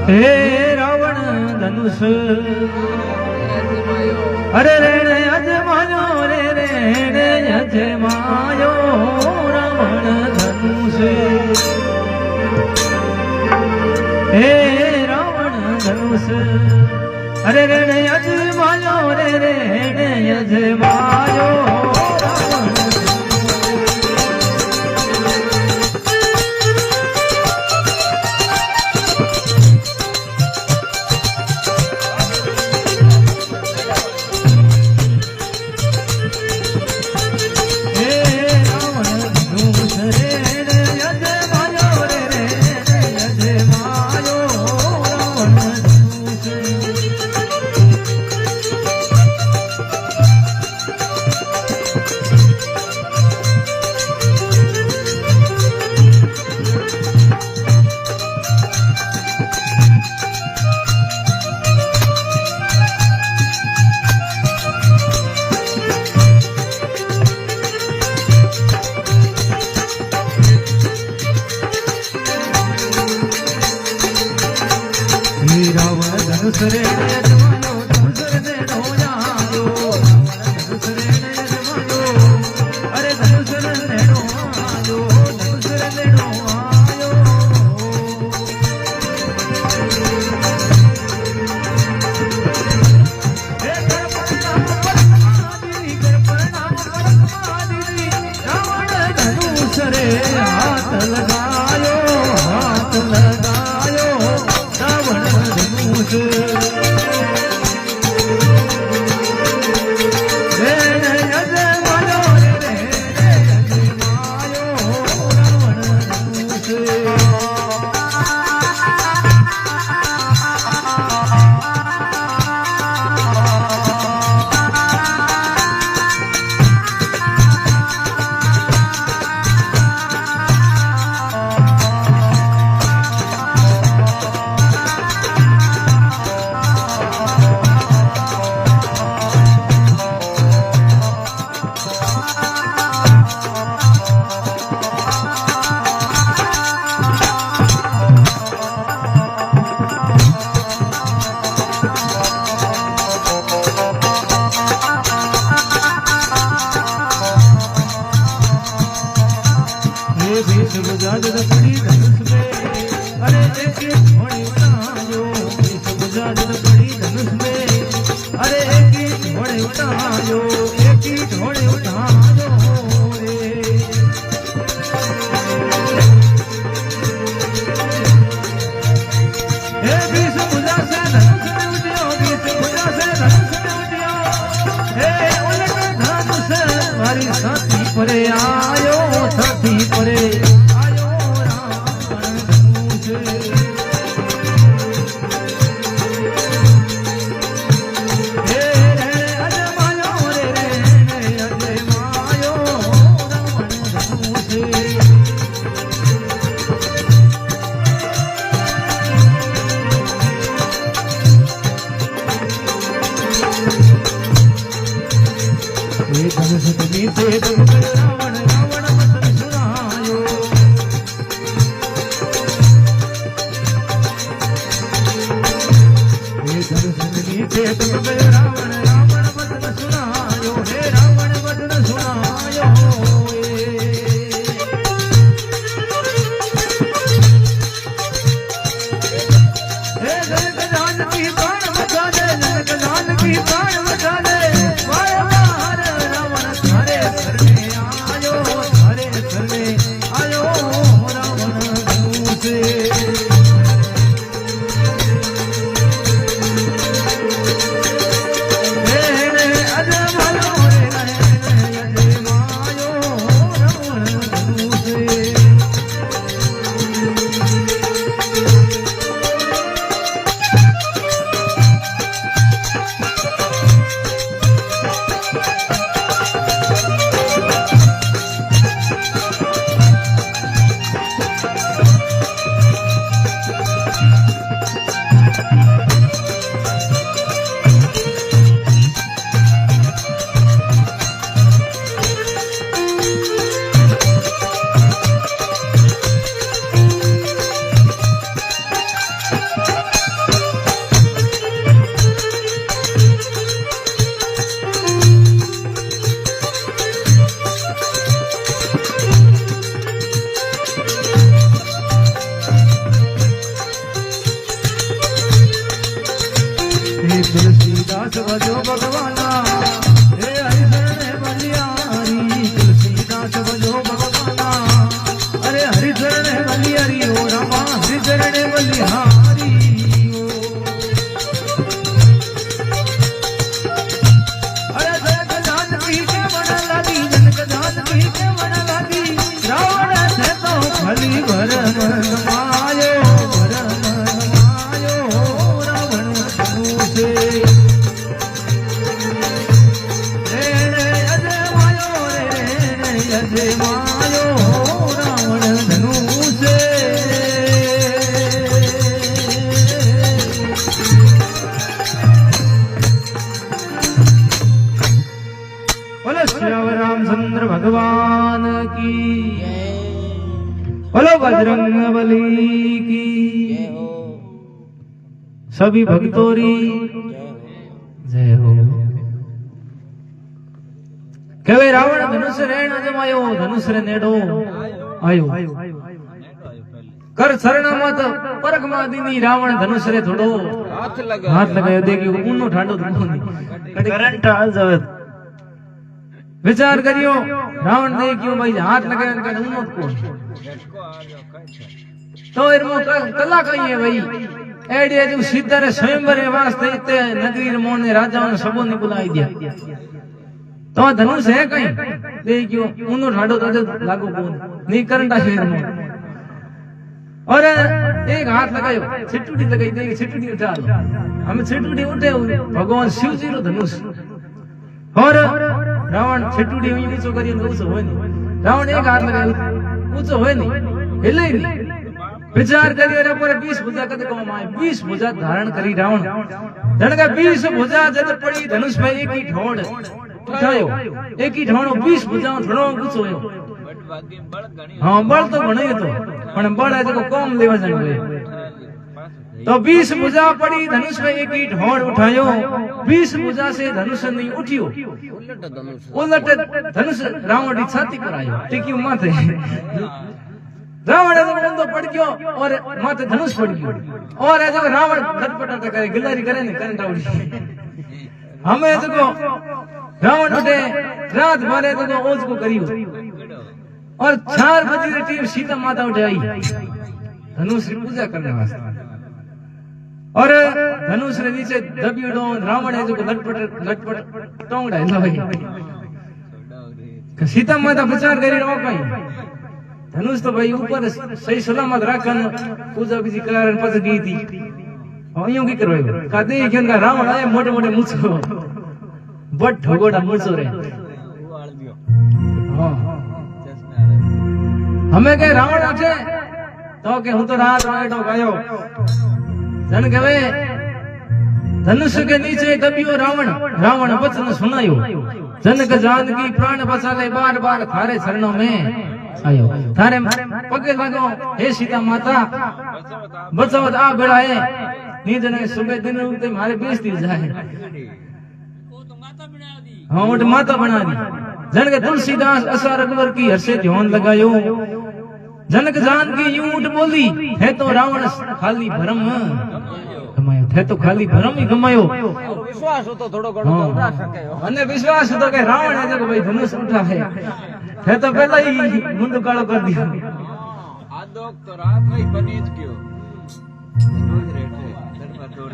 હે રાવણ ધનુષ અરે રેણે અજમાયો રે રેણે અજમાયો રાવણ ધનુષ હે રાવણ ધનુષ અરે રેણે અજમાયો રે રેણે અજમાયો પરે આયો સાથી પરે આયો રાવણ હે રે અજમાયો રે રે અજમાયો રાવણ ધનુષ ધનુષ તે રાવણ રાવણ વચન સુનાયો હે ધનુષ ધનુષ તે રાવણ રાવણ વચન સુનાયો હે રાવણ વચન સુનાયો હે જનક જાનકી પ્રાણ બચા દે જનક જાનકી પ્રાણ બચા દે तुलसीदास भजो भगवाना हे हरिशरण बलियारी तुलसीदास भजो भगवाना अरे हरिशरण बलियारी ओ रामा हरिशरण बलिहारी अरे जनक जानकी के मन लागी जनक जानकी के मन लागी रावण से तो भली भरम मायो रावण से अजय मायो रावण धनु से बोलो श्याम रामचंद्र भगवान की बोलो बजरंग बली की सभी भक्तोरी जय हो कहे रावण धनुष रेण जमायो धनुष रे नेडो आयो कर शरण मत परख मादीनी रावण धनुष रे थोड़ो हाथ लगायो देखियो ऊनो ठाडो करंट आ जावे विचार करियो रावण देखियो भाई हाथ लगायो के ऊनो को तो इरमो कला कई है भाई एडे जो सीधा रे स्वयंवरे वास्ते इते नगरी मोने राजाओं ने सबो ने बुलाई दिया तो धनुष है कहीं देखियो ऊनो ठाडो तो लागू कोन नहीं करंटा शेर में और एक हाथ लगायो छिटुडी लगाई दे छिटुडी उठा लो हम छिटुडी उठे भगवान शिव जी रो धनुष और रावण छिटुडी ऊंचो करियो ऊंचो होय नहीं रावण एक हाथ लगायो ऊंचो होय नहीं हिले नहीं विचार करियो रे पर 20 भुजा कद कम आए 20 भुजा धारण करी रावण जण का 20 भुजा जद पड़ी धनुष पे एक ही ढोड़ उठायो एक ही ढोणो 20 भुजाओ घणो ऊंचो होयो हां बळ तो घणो तो पण बळ है जो कम लेवा जण गयो तो 20 भुजा पड़ी धनुष पे एक ही ढोड़ उठायो 20 भुजा से धनुष नहीं उठियो उलट धनुष रावण की छाती पर आयो टिकियो माथे रावण तो बंदो पड़ गयो और माथे धनुष पड़ गयो और जो रावण खटपटाता करे गिलारी करे ने करंट उड़ी हमें देखो रावण उठे रात भरे तो ओज को करियो और 4 बजे री टीम सीता माता उठे आई धनुष की पूजा करने वास्ते और धनुष रे नीचे दबियोडो रावण है जो लटपट टोंगड़ा है भाई सीता माता विचार करी रो कई धनुष तो भाई ऊपर सही सलामत राखन पूजा विधि करारन पस गई थी और यूं की करवायो का दे क्यों का रावण आए मोटे मोटे मुछो बट ढोगोड़ा मुछो रे हां हमें के रावण आछे तो के हूं तो रात वाडो गयो जन कहे धनुष के नीचे दबियो रावण रावण वचन सुनायो जनक जानकी प्राण बचाले बार बार थारे चरणों में आयो थारे पगे लगो हे सीता माता बचावत आ बेड़ा है नी जने सुबह दिन उते मारे बेइज्जती जाए वो तो माता बना दी हां वो माता बना दी जनक तुलसीदास असार अकबर की हर्षे ध्यान लगायो जनक जानकी यूं उठ बोली है तो रावण खाली भरम गमायो थे तो खाली भरम ही गमायो विश्वास हो तो थोड़ो घणो तो उठा सके अने विश्वास तो के रावण है जो भाई धनुष उठा है तो पहला ही मुंडो कालो कर दिया आदोक तो रात में बनी ज गयो धनुष रेठे धर्म छोड़